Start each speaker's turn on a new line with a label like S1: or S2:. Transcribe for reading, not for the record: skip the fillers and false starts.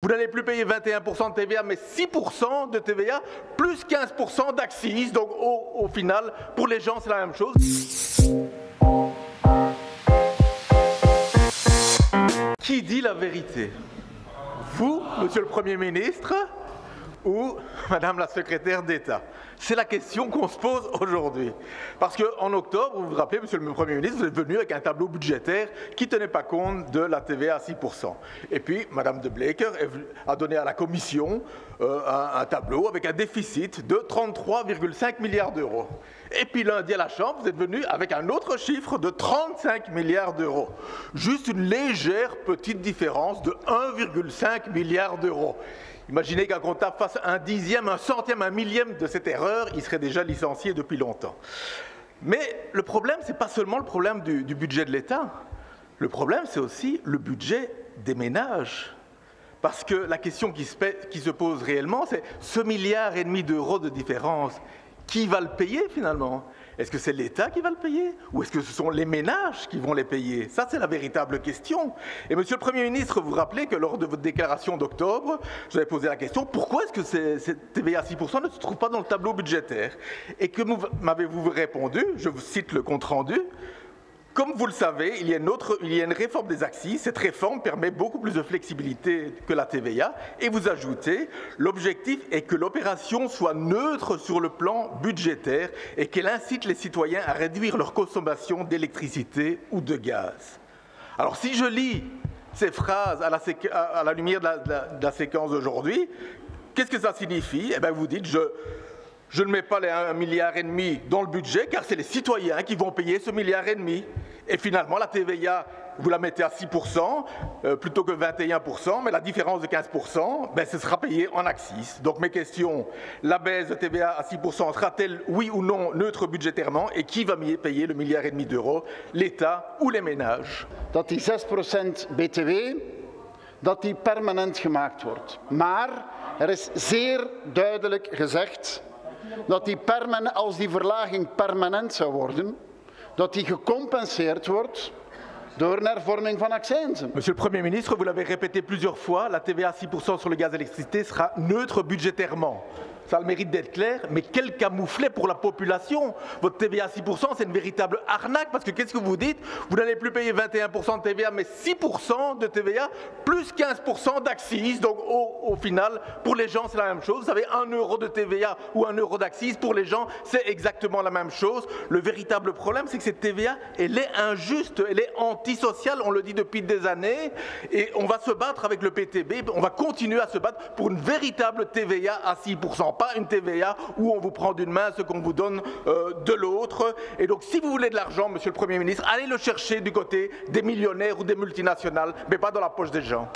S1: Vous n'allez plus payer 21% de TVA, mais 6% de TVA, plus 15% d'accise. Donc au final, pour les gens, c'est la même chose. Qui dit la vérité? Vous, monsieur le Premier ministre, ou madame la secrétaire d'État? C'est la question qu'on se pose aujourd'hui. Parce qu'en octobre, vous vous rappelez, monsieur le Premier ministre, vous êtes venu avec un tableau budgétaire qui ne tenait pas compte de la TVA à 6%. Et puis, madame De Bleeker a donné à la Commission un tableau avec un déficit de 33,5 milliards d'euros. Et puis lundi à la Chambre, vous êtes venu avec un autre chiffre de 35 milliards d'euros. Juste une légère petite différence de 1,5 milliard d'euros. Imaginez qu'un comptable fasse un dixième, un centième, un millième de cette erreur, il serait déjà licencié depuis longtemps. Mais le problème, ce n'est pas seulement le problème du budget de l'État. Le problème, c'est aussi le budget des ménages. Parce que la question qui se pose réellement, c'est ce 1,5 milliard d'euros de différence, qui va le payer finalement? Est-ce que c'est l'État qui va le payer? Ou est-ce que ce sont les ménages qui vont les payer? Ça, c'est la véritable question. Et monsieur le Premier ministre, vous vous rappelez que lors de votre déclaration d'octobre, je vous avais posé la question, pourquoi est-ce que cette TVA à 6% ne se trouve pas dans le tableau budgétaire? Et que m'avez-vous répondu? Je vous cite le compte-rendu. Comme vous le savez, il y a une réforme des accises. Cette réforme permet beaucoup plus de flexibilité que la TVA. Et vous ajoutez, l'objectif est que l'opération soit neutre sur le plan budgétaire et qu'elle incite les citoyens à réduire leur consommation d'électricité ou de gaz. Alors si je lis ces phrases à la lumière de la séquence d'aujourd'hui, qu'est-ce que ça signifie? Eh bien, vous dites, je ne mets pas les 1,5 milliard dans le budget car c'est les citoyens qui vont payer ce 1,5 milliard. Et finalement, la TVA, vous la mettez à 6% plutôt que 21%, mais la différence de 15%, ben, ce sera payé en accises. Donc mes questions, la baisse de TVA à 6% sera-t-elle, oui ou non, neutre budgétairement? Et qui va payer le 1,5 milliard d'euros? L'État ou les ménages?
S2: Dat die 6% BTW, dat die permanent gemaakt wordt. Maar er is zeer duidelijk gezegd dat als die verlaging permanent zou worden, dat die gecompenseerd wordt door een hervorming van accijnzen.
S1: Monsieur le Premier ministre, vous l'avez répété plusieurs fois, la TVA à 6% sur le gaz et l'électricité sera neutre budgétairement. Ça a le mérite d'être clair, mais quel camouflet pour la population. Votre TVA à 6%, c'est une véritable arnaque, parce que qu'est-ce que vous dites? Vous n'allez plus payer 21% de TVA, mais 6% de TVA, plus 15% d'accise. Donc au final, pour les gens, c'est la même chose. Vous savez, 1 euro de TVA ou 1 euro d'accise, pour les gens, c'est exactement la même chose. Le véritable problème, c'est que cette TVA, elle est injuste, elle est antisociale, on le dit depuis des années, et on va se battre avec le PTB, on va continuer à se battre pour une véritable TVA à 6%. Pas une TVA où on vous prend d'une main ce qu'on vous donne de l'autre. Et donc si vous voulez de l'argent, monsieur le Premier ministre, allez le chercher du côté des millionnaires ou des multinationales, mais pas dans la poche des gens.